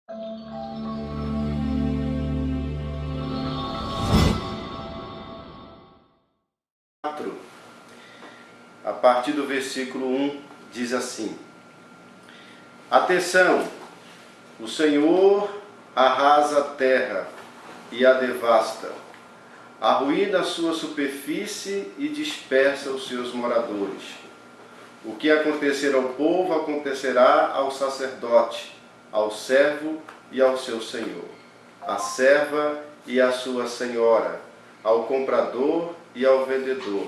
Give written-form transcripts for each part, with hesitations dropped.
A partir do versículo 1, diz assim: Atenção! O Senhor arrasa a terra e a devasta, arruína a sua superfície e dispersa os seus moradores. O que acontecer ao povo acontecerá ao sacerdote, ao servo e ao seu senhor, à serva e à sua senhora, ao comprador e ao vendedor,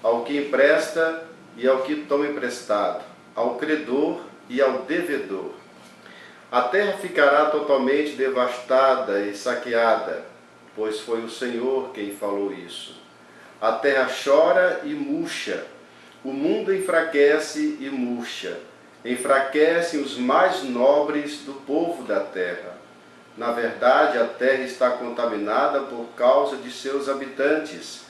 ao que empresta e ao que toma emprestado, ao credor e ao devedor. A terra ficará totalmente devastada e saqueada, pois foi o Senhor quem falou isso. A terra chora e murcha, o mundo enfraquece e murcha, enfraquecem os mais nobres do povo da terra. Na verdade, a terra está contaminada por causa de seus habitantes,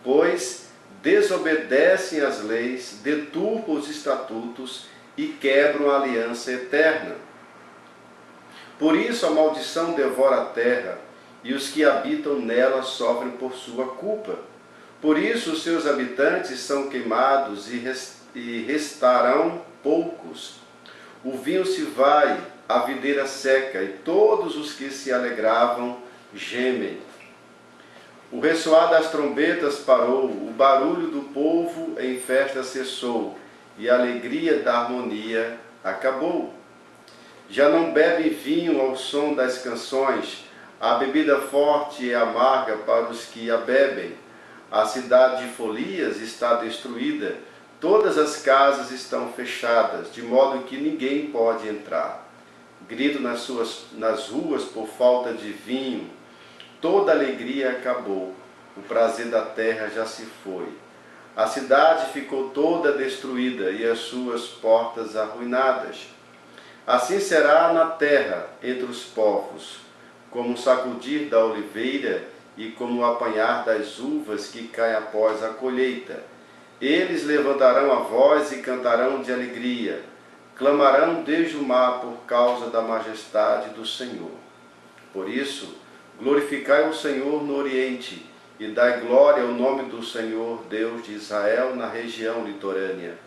pois desobedecem às leis, deturpam os estatutos e quebram a aliança eterna. Por isso a maldição devora a terra, e os que habitam nela sofrem por sua culpa. Por isso os seus habitantes são queimados e restarão poucos. O vinho se vai, a videira seca, e todos os que se alegravam gemem. O ressoar das trombetas parou, o barulho do povo em festa cessou, e a alegria da harmonia acabou. Já não bebem vinho ao som das canções, a bebida forte e amarga para os que a bebem. A cidade de Folias está destruída, todas as casas estão fechadas, de modo que ninguém pode entrar. Grito nas ruas por falta de vinho, toda alegria acabou, o prazer da terra já se foi. A cidade ficou toda destruída e as suas portas arruinadas. Assim será na terra entre os povos, como o sacudir da oliveira e como o apanhar das uvas que caem após a colheita. Eles levantarão a voz e cantarão de alegria, clamarão desde o mar por causa da majestade do Senhor. Por isso, glorificai o Senhor no Oriente e dai glória ao nome do Senhor, Deus de Israel, na região litorânea.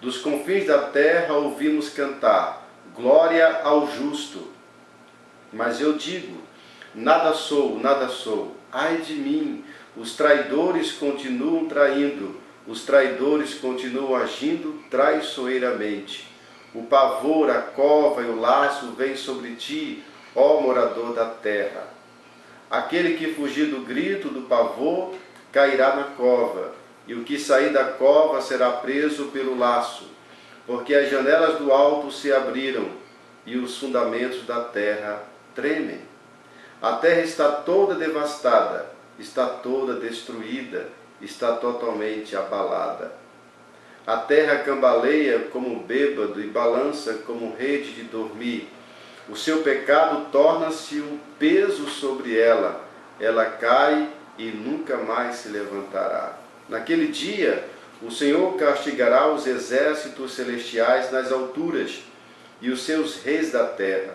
Dos confins da terra ouvimos cantar, glória ao justo. Mas eu digo, nada sou, ai de mim, os traidores continuam traindo, os traidores continuam agindo traiçoeiramente. O pavor, a cova e o laço vêm sobre ti, ó morador da terra. Aquele que fugir do grito do pavor cairá na cova, e o que sair da cova será preso pelo laço, porque as janelas do alto se abriram e os fundamentos da terra tremem. A terra está toda devastada, está toda destruída, está totalmente abalada. A terra cambaleia como um bêbado e balança como rede de dormir. O seu pecado torna-se um peso sobre ela. Ela cai e nunca mais se levantará. Naquele dia, o Senhor castigará os exércitos celestiais nas alturas e os seus reis da terra.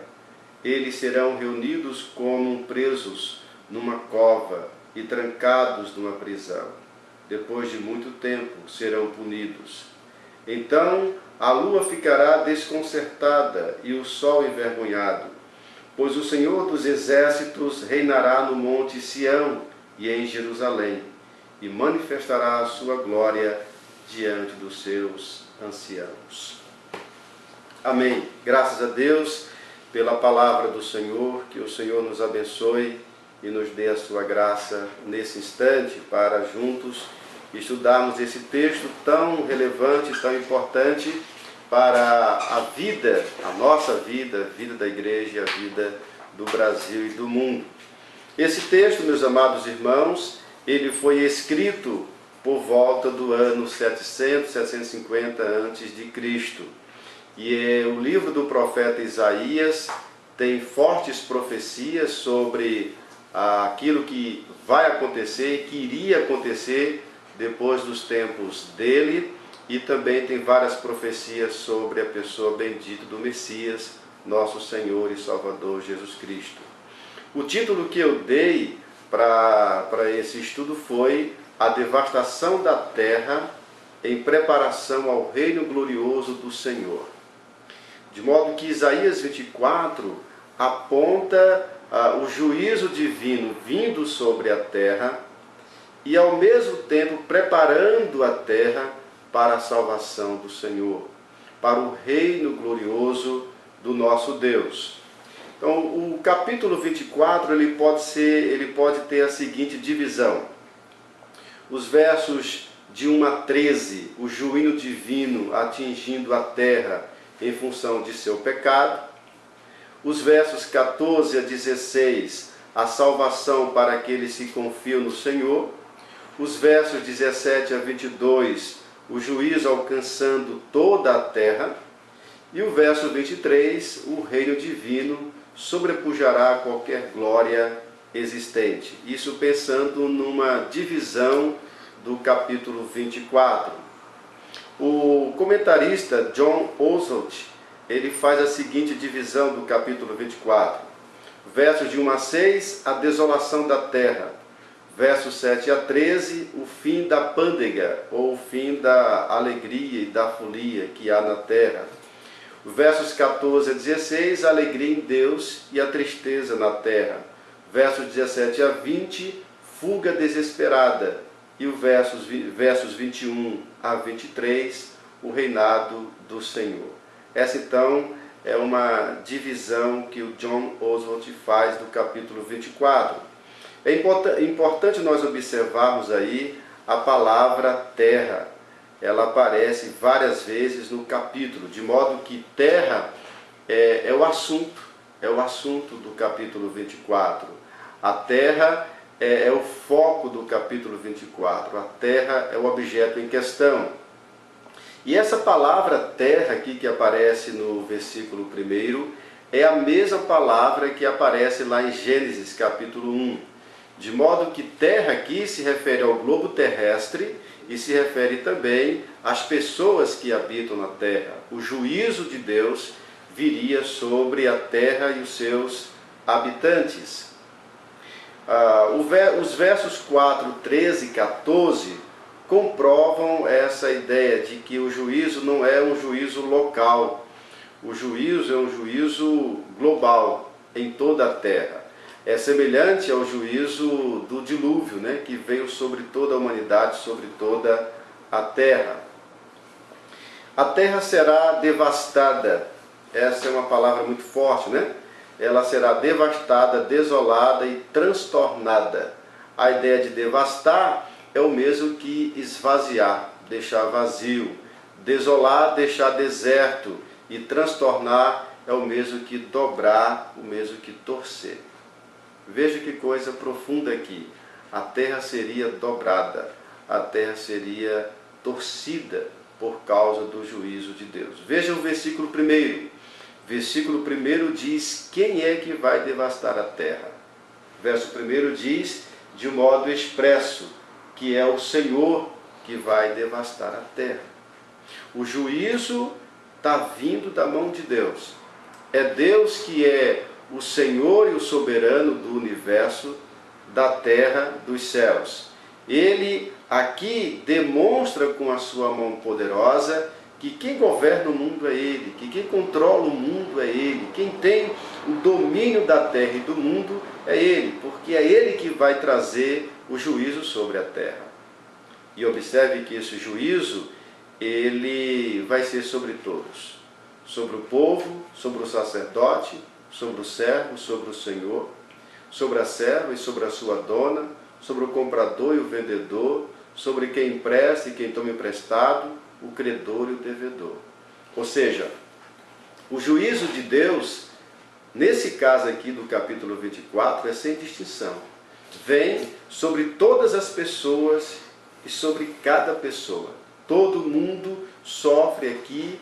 Eles serão reunidos como presos numa cova e trancados numa prisão. Depois de muito tempo serão punidos. Então a lua ficará desconcertada e o sol envergonhado, pois o Senhor dos exércitos reinará no monte Sião e em Jerusalém, e manifestará a sua glória diante dos seus anciãos. Amém. Graças a Deus pela palavra do Senhor, que o Senhor nos abençoe e nos dê a sua graça nesse instante para juntos estudarmos esse texto tão relevante, tão importante para a vida, a nossa vida, a vida da igreja, a vida do Brasil e do mundo. Esse texto, meus amados irmãos, ele foi escrito por volta do ano 700, 750 a.C. E o livro do profeta Isaías tem fortes profecias sobre aquilo que vai acontecer, que iria acontecer depois dos tempos dele, e também tem várias profecias sobre a pessoa bendita do Messias, nosso Senhor e Salvador Jesus Cristo. O título que eu dei para esse estudo foi A Devastação da Terra em Preparação ao Reino Glorioso do Senhor. De modo que Isaías 24 aponta o juízo divino vindo sobre a terra e ao mesmo tempo preparando a terra para a salvação do Senhor, para o reino glorioso do nosso Deus. Então, o capítulo 24 ele pode ter a seguinte divisão. Os versos de 1 a 13, o juízo divino atingindo a terra em função de seu pecado. Os versos 14 a 16, a salvação para aqueles que confiam no Senhor. Os versos 17 a 22, o juízo alcançando toda a terra. E o verso 23, o reino divino sobrepujará qualquer glória existente. Isso pensando numa divisão do capítulo 24. O comentarista John Oswalt, ele faz a seguinte divisão do capítulo 24. Versos de 1 a 6, a desolação da terra. Versos 7 a 13, o fim da pândega, ou o fim da alegria e da folia que há na terra. Versos 14 a 16, a alegria em Deus e a tristeza na terra. Versos 17 a 20, fuga desesperada. E o versos 21 a 23, o reinado do Senhor. Essa então é uma divisão que o John Oswalt faz do capítulo 24. É importante nós observarmos aí a palavra terra. Ela aparece várias vezes no capítulo, de modo que terra é o assunto do capítulo 24. A terra é o foco do capítulo 24. A terra é o objeto em questão. E essa palavra terra aqui que aparece no versículo 1 é a mesma palavra que aparece lá em Gênesis capítulo 1. De modo que terra aqui se refere ao globo terrestre e se refere também às pessoas que habitam na terra. O juízo de Deus viria sobre a terra e os seus habitantes. Os versos 4, 13 e 14 comprovam essa ideia de que o juízo não é um juízo local. O juízo é um juízo global em toda a terra. É semelhante ao juízo do dilúvio, né, que veio sobre toda a humanidade, sobre toda a terra. A terra será devastada. Essa é uma palavra muito forte, né? Ela será devastada, desolada e transtornada. A ideia de devastar é o mesmo que esvaziar, deixar vazio. Desolar, deixar deserto. E transtornar é o mesmo que dobrar, o mesmo que torcer. Veja que coisa profunda aqui. A terra seria dobrada, a terra seria torcida por causa do juízo de Deus. Veja o versículo 1. Versículo 1 diz quem é que vai devastar a terra. Verso 1 diz de um modo expresso que é o Senhor que vai devastar a terra. O juízo está vindo da mão de Deus. É Deus que é o Senhor e o soberano do universo, da terra, dos céus. Ele aqui demonstra com a sua mão poderosa que quem governa o mundo é Ele, que quem controla o mundo é Ele, quem tem o domínio da terra e do mundo é Ele, porque é Ele que vai trazer o juízo sobre a terra. E observe que esse juízo, ele vai ser sobre todos, sobre o povo, sobre o sacerdote, sobre o servo, sobre o senhor, sobre a serva e sobre a sua dona, sobre o comprador e o vendedor, sobre quem empresta e quem toma emprestado, o credor e o devedor. Ou seja, o juízo de Deus, nesse caso aqui do capítulo 24, é sem distinção. Vem sobre todas as pessoas e sobre cada pessoa. Todo mundo sofre aqui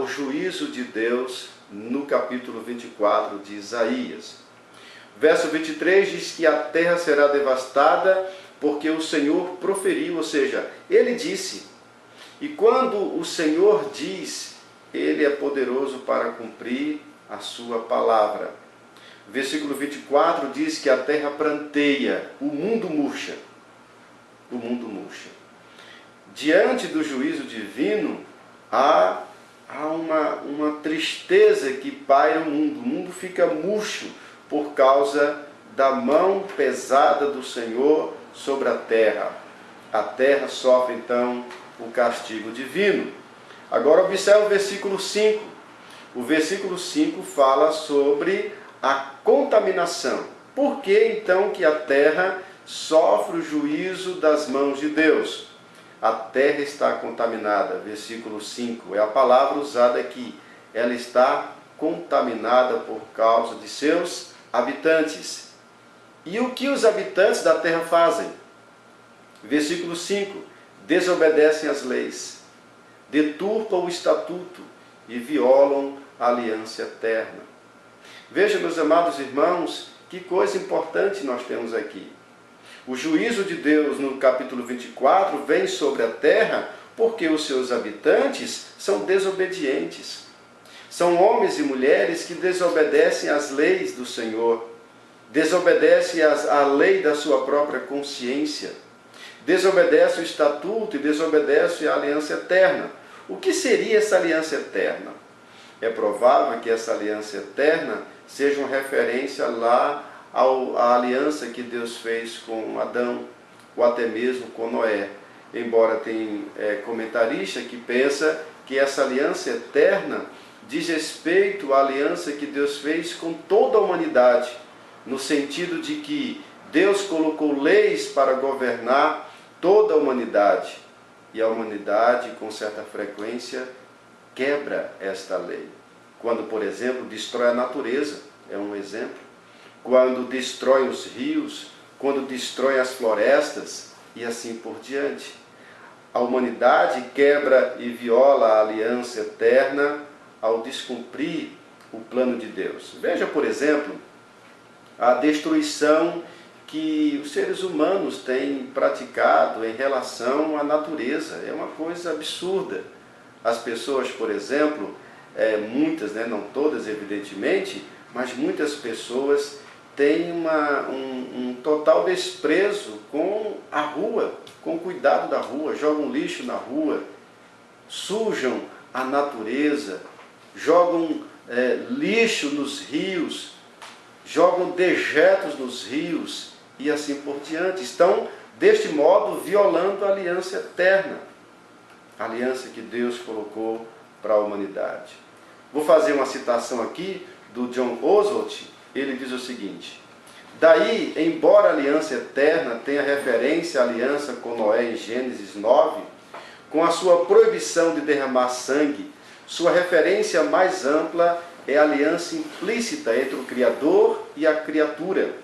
o juízo de Deus no capítulo 24 de Isaías. Verso 23 diz que a terra será devastada porque o Senhor proferiu, ou seja, Ele disse. E quando o Senhor diz, Ele é poderoso para cumprir a sua palavra. Versículo 24 diz que a terra pranteia, o mundo murcha. O mundo murcha. Diante do juízo divino, há uma tristeza que paira o mundo fica murcho por causa da mão pesada do Senhor sobre a terra. A terra sofre então o castigo divino. Agora observe o versículo 5. O versículo 5 fala sobre a contaminação. Por que então que a terra sofre o juízo das mãos de Deus? A terra está contaminada, versículo 5, é a palavra usada aqui. Ela está contaminada por causa de seus habitantes. E o que os habitantes da terra fazem? Versículo 5, desobedecem às leis, deturpam o estatuto e violam a aliança eterna. Veja, meus amados irmãos, que coisa importante nós temos aqui. O juízo de Deus no capítulo 24 vem sobre a terra porque os seus habitantes são desobedientes. São homens e mulheres que desobedecem às leis do Senhor, desobedecem à lei da sua própria consciência, desobedecem o estatuto e desobedecem a aliança eterna. O que seria essa aliança eterna? É provável que essa aliança eterna seja uma referência lá à aliança que Deus fez com Adão, ou até mesmo com Noé. Embora tenha comentarista que pensa que essa aliança eterna diz respeito à aliança que Deus fez com toda a humanidade, no sentido de que Deus colocou leis para governar toda a humanidade, e a humanidade, com certa frequência, quebra esta lei. Quando, por exemplo, destrói a natureza, é um exemplo. Quando destrói os rios, quando destrói as florestas e assim por diante. A humanidade quebra e viola a aliança eterna ao descumprir o plano de Deus. Veja, por exemplo, a destruição que os seres humanos têm praticado em relação à natureza. É uma coisa absurda. As pessoas, por exemplo, muitas, não todas evidentemente, mas muitas pessoas têm um total desprezo com a rua, com o cuidado da rua, jogam lixo na rua, sujam a natureza, jogam lixo nos rios, jogam dejetos nos rios e assim por diante. Estão, deste modo, violando a aliança eterna, a aliança que Deus colocou para a humanidade. Vou fazer uma citação aqui do John Oswalt. Ele diz o seguinte: daí, embora a aliança eterna tenha referência à aliança com Noé em Gênesis 9, com a sua proibição de derramar sangue, sua referência mais ampla é a aliança implícita entre o Criador e a criatura,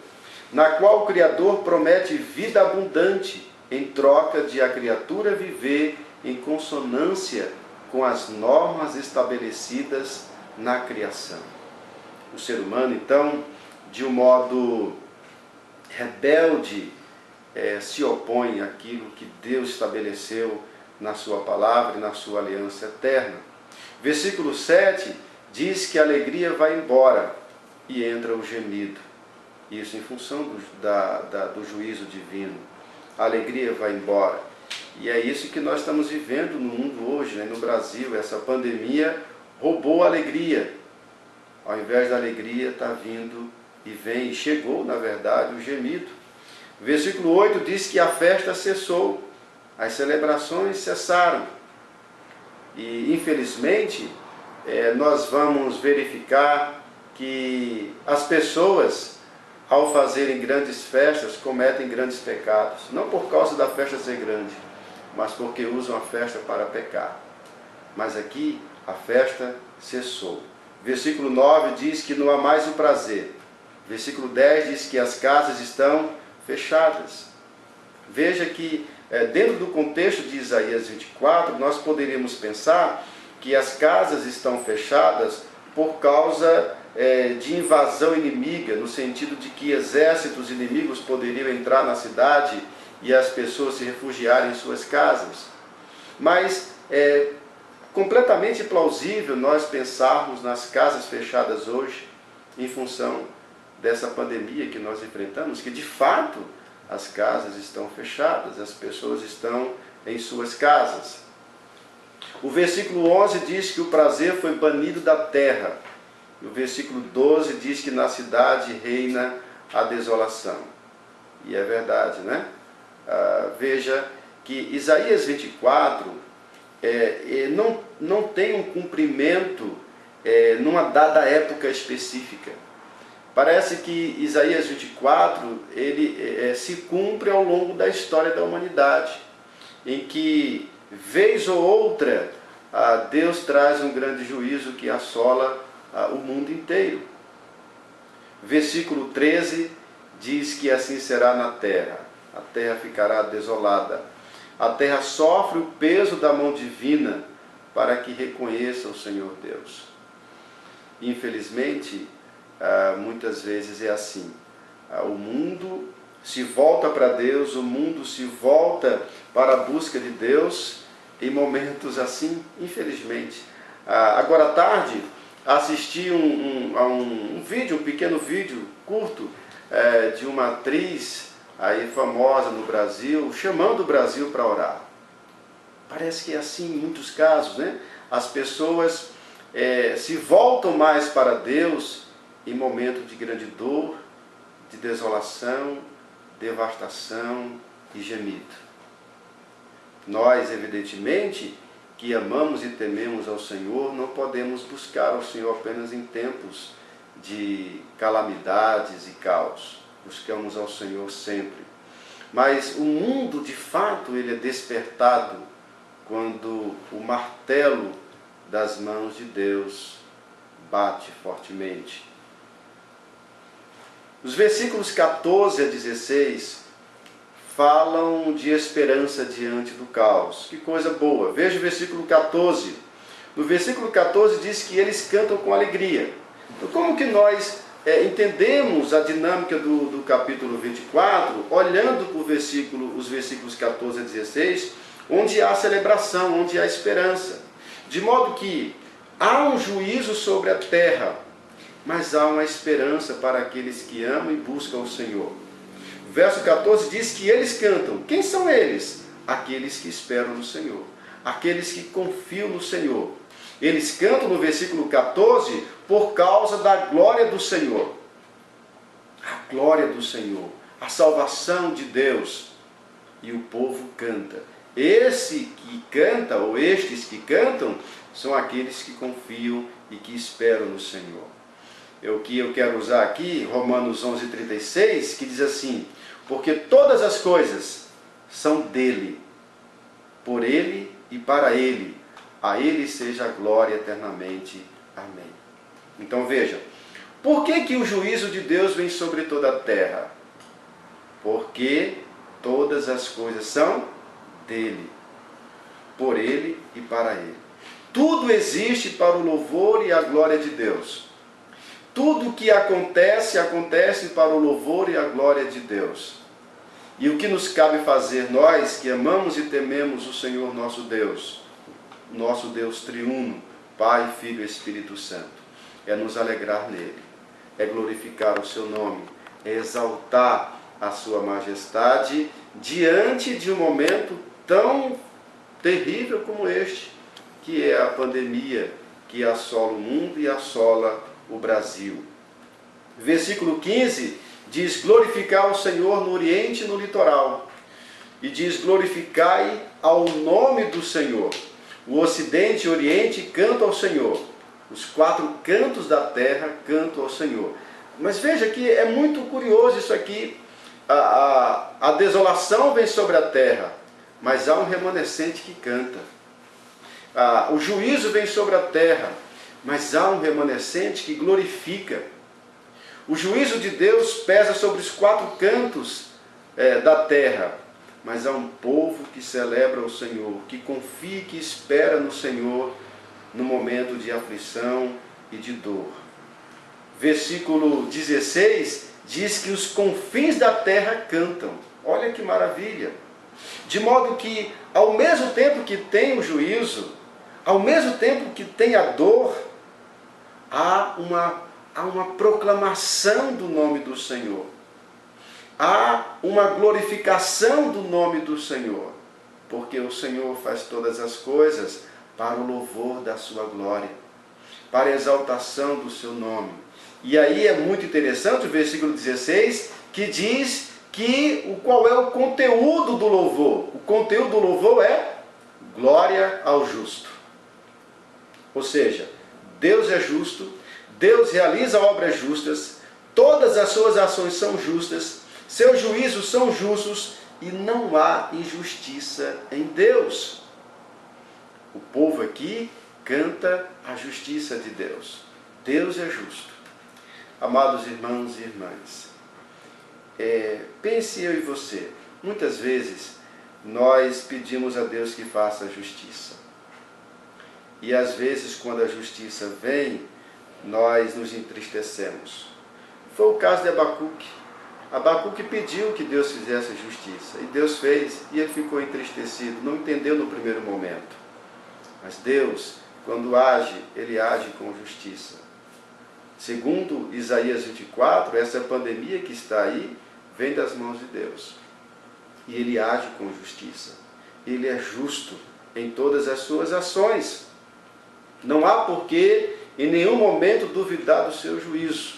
na qual o Criador promete vida abundante em troca de a criatura viver em consonância com as normas estabelecidas na criação. O ser humano, então, de um modo rebelde, se opõe àquilo que Deus estabeleceu na sua palavra e na sua aliança eterna. Versículo 7 diz que a alegria vai embora e entra o gemido. Isso em função do juízo divino. A alegria vai embora. E é isso que nós estamos vivendo no mundo hoje, no Brasil. Essa pandemia roubou a alegria. Ao invés da alegria, está vindo e vem, e chegou, na verdade, o gemido. Versículo 8 diz que a festa cessou, as celebrações cessaram. E, infelizmente, nós vamos verificar que as pessoas, ao fazerem grandes festas, cometem grandes pecados. Não por causa da festa ser grande, mas porque usam a festa para pecar. Mas aqui, a festa cessou. Versículo 9 diz que não há mais o prazer. Versículo 10 diz que as casas estão fechadas. Veja que, dentro do contexto de Isaías 24, nós poderíamos pensar que as casas estão fechadas por causa de invasão inimiga, no sentido de que exércitos inimigos poderiam entrar na cidade e as pessoas se refugiarem em suas casas. Mas completamente plausível nós pensarmos nas casas fechadas hoje, em função dessa pandemia que nós enfrentamos, que de fato as casas estão fechadas, as pessoas estão em suas casas. O versículo 11 diz que o prazer foi banido da terra. O versículo 12 diz que na cidade reina a desolação. E é verdade, né? Veja que Isaías 24 não tem um cumprimento numa dada época específica. Parece que Isaías 24 ele se cumpre ao longo da história da humanidade, em que, vez ou outra, Deus traz um grande juízo que assola o mundo inteiro. Versículo 13 diz que assim será na terra. A terra ficará desolada. A terra sofre o peso da mão divina para que reconheça o Senhor Deus. Infelizmente, muitas vezes é assim. O mundo se volta para Deus, o mundo se volta para a busca de Deus em momentos assim, infelizmente. Agora à tarde, assisti a um vídeo, um pequeno vídeo curto, de uma atriz aí famosa no Brasil, chamando o Brasil para orar. Parece que é assim em muitos casos, né? As pessoas se voltam mais para Deus em momento de grande dor, de desolação, devastação e gemido. Nós, evidentemente, que amamos e tememos ao Senhor, não podemos buscar ao Senhor apenas em tempos de calamidades e caos. Buscamos ao Senhor sempre. Mas o mundo, de fato, ele é despertado quando o martelo das mãos de Deus bate fortemente. Os versículos 14 a 16 falam de esperança diante do caos. Que coisa boa! Veja o versículo 14. No versículo 14 diz que eles cantam com alegria. Então, como que nós entendemos a dinâmica do capítulo 24, olhando para os versículos 14 a 16, onde há celebração, onde há esperança. De modo que há um juízo sobre a terra, mas há uma esperança para aqueles que amam e buscam o Senhor. O verso 14 diz que eles cantam. Quem são eles? Aqueles que esperam no Senhor, aqueles que confiam no Senhor. Eles cantam no versículo 14 por causa da glória do Senhor. A glória do Senhor, a salvação de Deus. E o povo canta. Esse que canta, ou estes que cantam, são aqueles que confiam e que esperam no Senhor. O que eu quero usar aqui, Romanos 11:36, que diz assim: porque todas as coisas são dele, por ele e para ele. A ele seja a glória eternamente. Amém. Então veja, por que o juízo de Deus vem sobre toda a terra? Porque todas as coisas são dele, por ele e para ele. Tudo existe para o louvor e a glória de Deus. Tudo o que acontece, acontece para o louvor e a glória de Deus. E o que nos cabe fazer, nós que amamos e tememos o Senhor nosso Deus triuno, Pai, Filho e Espírito Santo, é nos alegrar nele, é glorificar o seu nome, é exaltar a sua majestade diante de um momento tão terrível como este, que é a pandemia que assola o mundo e assola o Brasil. Versículo 15 diz: glorificar o Senhor no oriente e no litoral. E diz: glorificai ao nome do Senhor. O ocidente e o oriente cantam ao Senhor. Os quatro cantos da terra cantam ao Senhor. Mas veja que é muito curioso isso aqui. A desolação vem sobre a terra, mas há um remanescente que canta. O juízo vem sobre a terra, mas há um remanescente que glorifica. O juízo de Deus pesa sobre os quatro cantos da terra, mas há um povo que celebra o Senhor, que confia e que espera no Senhor no momento de aflição e de dor. Versículo 16 diz que os confins da terra cantam. Olha que maravilha! De modo que, ao mesmo tempo que tem o juízo, Ao mesmo tempo que tem a dor, há uma proclamação do nome do Senhor. Há uma glorificação do nome do Senhor. Porque o Senhor faz todas as coisas para o louvor da sua glória, para a exaltação do seu nome. E aí é muito interessante o versículo 16, que diz qual é o conteúdo do louvor. O conteúdo do louvor é glória ao justo. Ou seja, Deus é justo, Deus realiza obras justas, todas as suas ações são justas, seus juízos são justos e não há injustiça em Deus. O povo aqui canta a justiça de Deus. Deus é justo. Amados irmãos e irmãs, pense eu e você, muitas vezes nós pedimos a Deus que faça a justiça. E às vezes quando a justiça vem, nós nos entristecemos. Foi o caso de Abacuque. Abacuque pediu que Deus fizesse a justiça, e Deus fez, e ele ficou entristecido, não entendeu no primeiro momento. Mas Deus, quando age, ele age com justiça. Segundo Isaías 24, essa pandemia que está aí, vem das mãos de Deus. E ele age com justiça. Ele é justo em todas as suas ações. Não há por que em nenhum momento duvidar do seu juízo.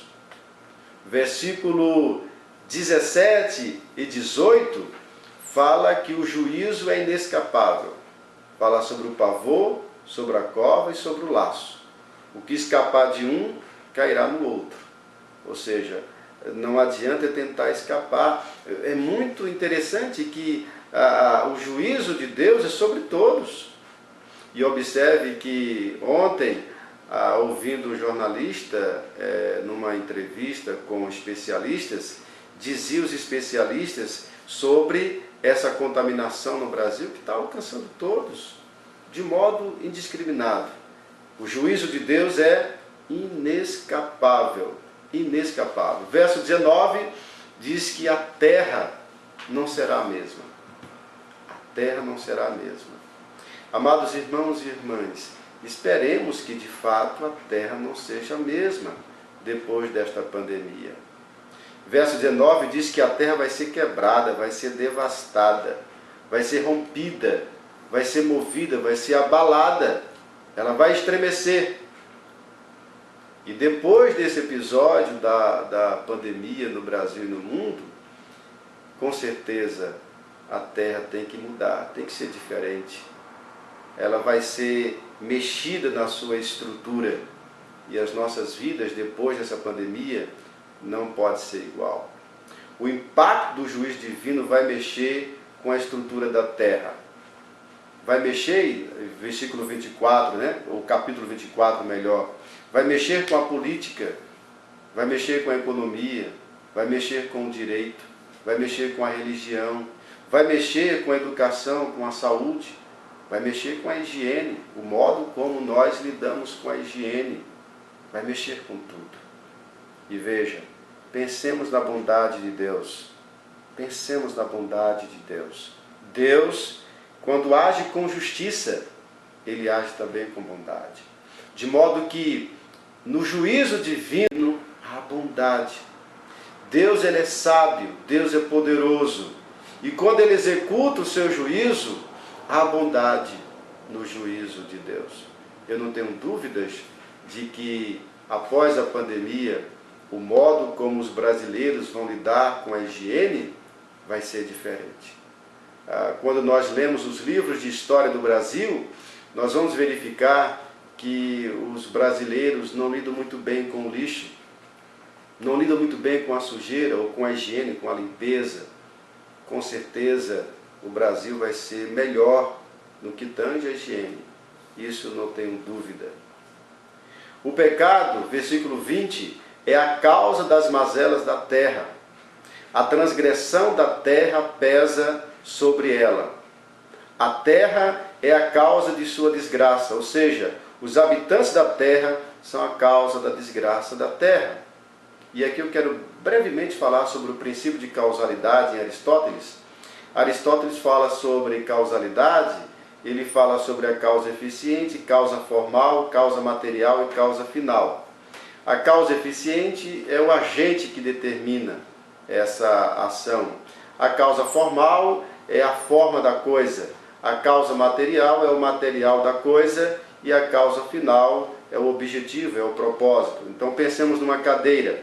Versículo 17 e 18 fala que o juízo é inescapável. Fala sobre o pavor, sobre a cova e sobre o laço. O que escapar de um, cairá no outro. Ou seja, não adianta tentar escapar. É muito interessante que o juízo de Deus é sobre todos. E observe que ontem, ouvindo um jornalista, numa entrevista com especialistas, dizia os especialistas sobre essa contaminação no Brasil que está alcançando todos, de modo indiscriminado. O juízo de Deus é inescapável, inescapável. Verso 19 diz que a terra não será a mesma. A terra não será a mesma. Amados irmãos e irmãs, esperemos que de fato a terra não seja a mesma depois desta pandemia. Verso 19 diz que a terra vai ser quebrada, vai ser devastada, vai ser rompida, vai ser movida, vai ser abalada, ela vai estremecer. E depois desse episódio da pandemia no Brasil e no mundo, com certeza a terra tem que mudar, tem que ser diferente. Ela vai ser mexida na sua estrutura. E as nossas vidas, depois dessa pandemia, não pode ser igual. O impacto do juízo divino vai mexer com a estrutura da terra. Vai mexer, versículo 24, ou capítulo 24 melhor, vai mexer com a política, vai mexer com a economia, vai mexer com o direito, vai mexer com a religião, vai mexer com a educação, com a saúde, vai mexer com a higiene, o modo como nós lidamos com a higiene, vai mexer com tudo. E veja, pensemos na bondade de Deus, pensemos na bondade de Deus. Deus, quando age com justiça, ele age também com bondade. De modo que no juízo divino há bondade. Deus, ele é sábio, Deus é poderoso. E quando ele executa o seu juízo, há bondade no juízo de Deus. Eu não tenho dúvidas de que após a pandemia, o modo como os brasileiros vão lidar com a higiene vai ser diferente. Quando nós lemos os livros de história do Brasil, nós vamos verificar que os brasileiros não lidam muito bem com o lixo, não lidam muito bem com a sujeira ou com a higiene, com a limpeza. Com certeza o Brasil vai ser melhor no que tange a higiene. Isso não tenho dúvida. O pecado, versículo 20, é a causa das mazelas da terra. A transgressão da terra pesa sobre ela. A terra é a causa de sua desgraça, ou seja, os habitantes da terra são a causa da desgraça da terra. E aqui eu quero brevemente falar sobre o princípio de causalidade em Aristóteles. Aristóteles fala sobre causalidade ele fala sobre a causa eficiente, causa formal, causa material e causa final. A causa eficiente é o agente que determina essa ação. A causa formal é a forma da coisa. A causa material é o material da coisa e a causa final é o objetivo, é o propósito. Então pensemos numa cadeira.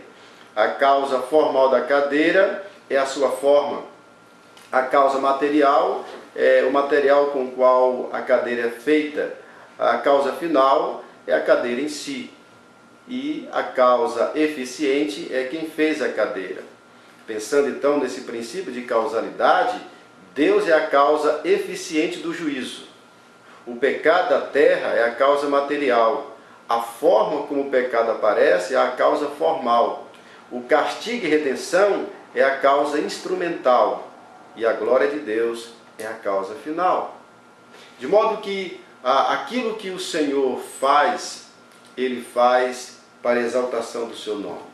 A causa formal da cadeira é a sua forma. A causa material é o material com o qual a cadeira é feita. A causa final é a cadeira em si. E a causa eficiente é quem fez a cadeira. Pensando então nesse princípio de causalidade, Deus é a causa eficiente do juízo. O pecado da terra é a causa material. A forma como o pecado aparece é a causa formal. O castigo e redenção é a causa instrumental. E a glória de Deus é a causa final. De modo que aquilo que o Senhor faz, Ele faz para a exaltação do seu nome.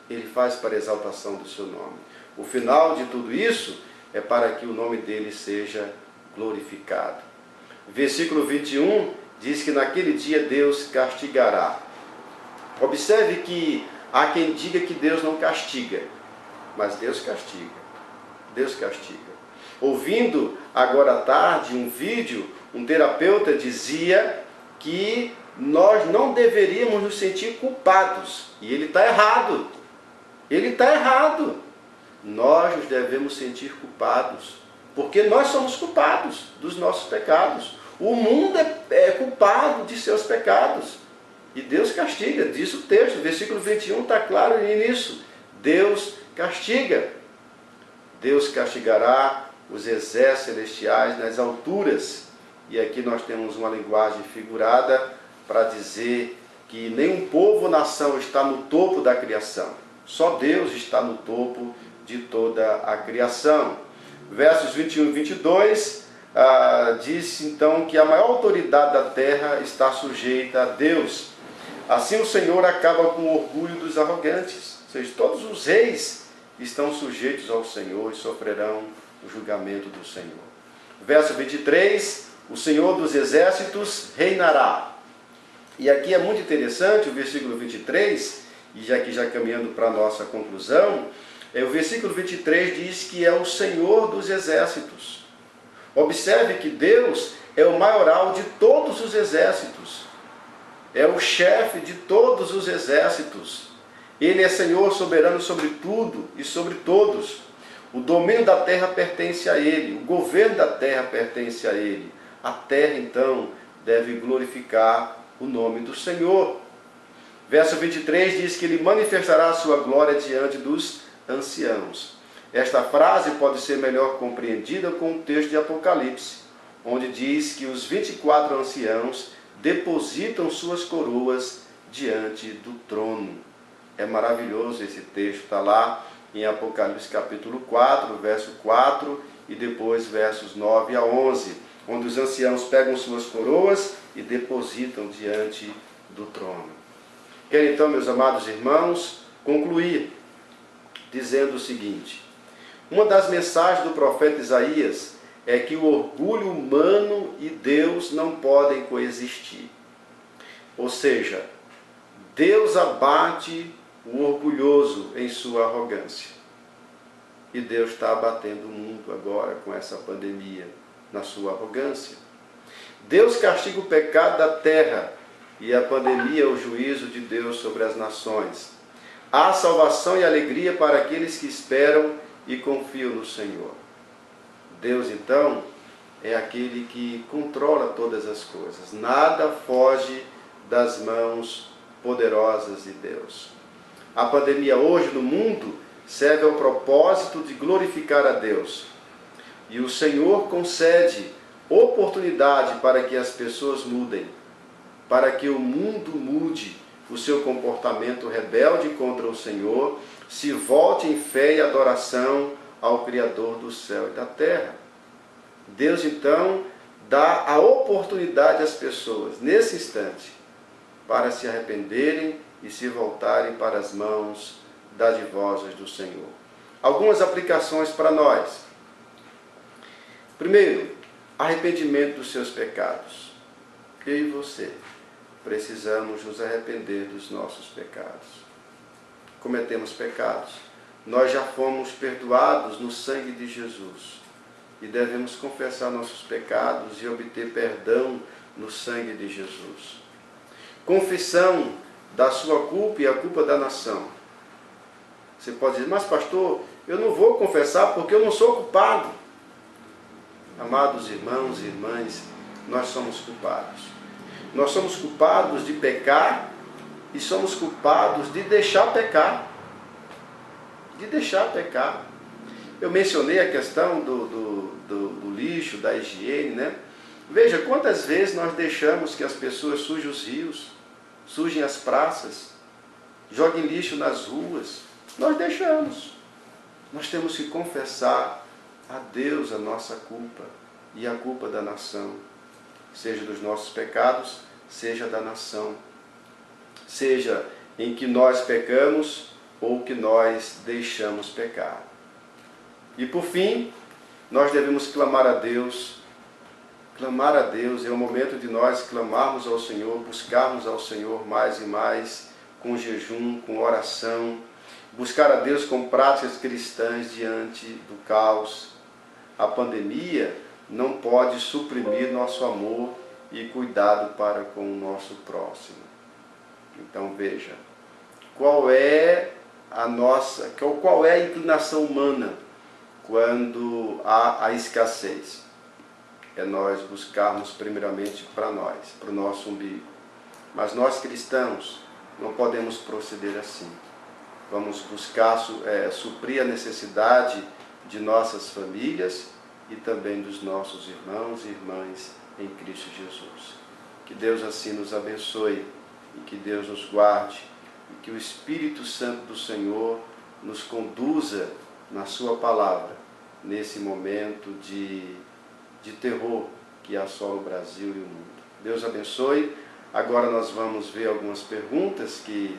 Ele faz para a exaltação do seu nome. O final de tudo isso é para que o nome dele seja glorificado. Versículo 21 diz que naquele dia Deus castigará. Observe que há quem diga que Deus não castiga, mas Deus castiga. Deus castiga. Ouvindo agora à tarde um vídeo, um terapeuta dizia que nós não deveríamos nos sentir culpados. E ele está errado. Ele está errado. Nós nos devemos sentir culpados, porque nós somos culpados dos nossos pecados. O mundo é culpado de seus pecados. E Deus castiga, diz o texto, versículo 21 está claro nisso. Deus castiga. Deus castigará os exércitos celestiais nas alturas. E aqui nós temos uma linguagem figurada para dizer que nenhum povo ou nação está no topo da criação. Só Deus está no topo de toda a criação. Versos 21 e 22 diz então que a maior autoridade da terra está sujeita a Deus. Assim o Senhor acaba com o orgulho dos arrogantes. Ou seja, todos os reis estão sujeitos ao Senhor e sofrerão o julgamento do Senhor. Verso 23, o Senhor dos exércitos reinará. E aqui é muito interessante o versículo 23, e já caminhando para a nossa conclusão, o versículo 23 diz que é o Senhor dos exércitos. Observe que Deus é o maioral de todos os exércitos. É o chefe de todos os exércitos. Ele é Senhor soberano sobre tudo e sobre todos. O domínio da terra pertence a Ele. O governo da terra pertence a Ele. A terra, então, deve glorificar o nome do Senhor. Verso 23 diz que Ele manifestará a sua glória diante dos anciãos. Esta frase pode ser melhor compreendida com o texto de Apocalipse, onde diz que os 24 anciãos depositam suas coroas diante do trono. É maravilhoso esse texto, está lá em Apocalipse capítulo 4, verso 4 e depois versos 9 a 11, onde os anciãos pegam suas coroas e depositam diante do trono. Quero então, meus amados irmãos, concluir dizendo o seguinte: uma das mensagens do profeta Isaías é que o orgulho humano e Deus não podem coexistir. Ou seja, Deus abate o orgulhoso em sua arrogância. E Deus está abatendo o mundo agora com essa pandemia, na sua arrogância. Deus castiga o pecado da terra e a pandemia é o juízo de Deus sobre as nações. Há salvação e alegria para aqueles que esperam e confiam no Senhor. Deus, então, é aquele que controla todas as coisas. Nada foge das mãos poderosas de Deus. A pandemia hoje no mundo serve ao propósito de glorificar a Deus. E o Senhor concede oportunidade para que as pessoas mudem, para que o mundo mude o seu comportamento rebelde contra o Senhor, se volte em fé e adoração ao Criador do céu e da terra. Deus, então, dá a oportunidade às pessoas, nesse instante, para se arrependerem e se voltarem para as mãos dadivosas do Senhor. Algumas aplicações para nós. Primeiro, arrependimento dos seus pecados. Eu e você precisamos nos arrepender dos nossos pecados. Cometemos pecados. Nós já fomos perdoados no sangue de Jesus. E devemos confessar nossos pecados e obter perdão no sangue de Jesus. Confissão da sua culpa e a culpa da nação. Você pode dizer, mas pastor, eu não vou confessar porque eu não sou culpado. Amados irmãos e irmãs, nós somos culpados. Nós somos culpados de pecar e somos culpados de deixar pecar. De deixar pecar. Eu mencionei a questão do lixo, da higiene, né? Veja quantas vezes nós deixamos que as pessoas sujem os rios, sujem as praças, joguem lixo nas ruas. Nós deixamos. Nós temos que confessar a Deus a nossa culpa e a culpa da nação, seja dos nossos pecados, seja da nação, seja em que nós pecamos ou que nós deixamos pecar. E por fim, nós devemos clamar a Deus. Clamar a Deus é o momento de nós clamarmos ao Senhor, buscarmos ao Senhor mais e mais, com jejum, com oração, buscar a Deus com práticas cristãs diante do caos. A pandemia não pode suprimir nosso amor e cuidado para com o nosso próximo. Então veja, qual é a inclinação humana quando há a escassez? É nós buscarmos primeiramente para nós, para o nosso umbigo. Mas nós cristãos não podemos proceder assim. Vamos buscar suprir a necessidade de nossas famílias e também dos nossos irmãos e irmãs em Cristo Jesus. Que Deus assim nos abençoe e que Deus nos guarde e que o Espírito Santo do Senhor nos conduza na sua palavra nesse momento de terror que assola o Brasil e o mundo. Deus abençoe. Agora nós vamos ver algumas perguntas que,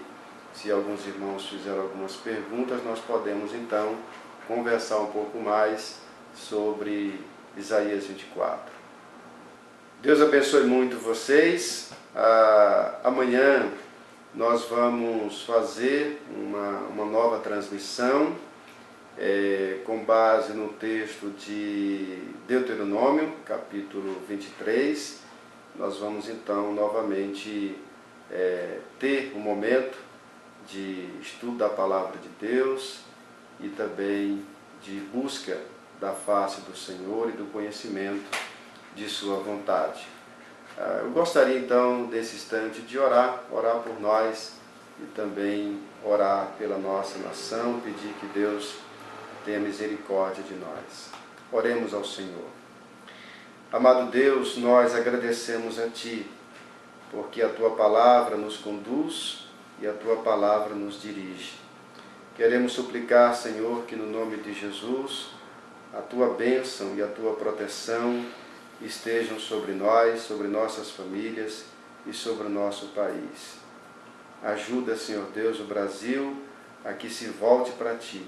se alguns irmãos fizeram algumas perguntas, nós podemos então conversar um pouco mais sobre Isaías 24. Deus abençoe muito vocês. Amanhã nós vamos fazer uma nova transmissão com base no texto de Deuteronômio, capítulo 23. Nós vamos então novamente ter um momento de estudo da palavra de Deus e também de busca da face do Senhor e do conhecimento de sua vontade. Eu gostaria então desse instante de orar por nós e também orar pela nossa nação, pedir que Deus tenha misericórdia de nós. Oremos ao Senhor. Amado Deus, nós agradecemos a Ti, porque a Tua palavra nos conduz e a Tua palavra nos dirige. Queremos suplicar, Senhor, que no nome de Jesus, a Tua bênção e a Tua proteção estejam sobre nós, sobre nossas famílias e sobre o nosso país. Ajuda, Senhor Deus, o Brasil a que se volte para Ti,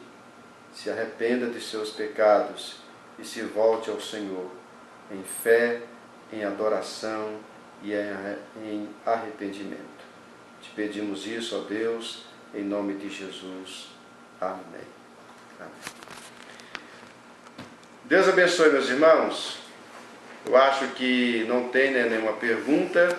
se arrependa de seus pecados e se volte ao Senhor, em fé, em adoração e em arrependimento. Te pedimos isso, ó Deus, em nome de Jesus. Amém. Amém. Deus abençoe, meus irmãos. Eu acho que não tem nenhuma pergunta.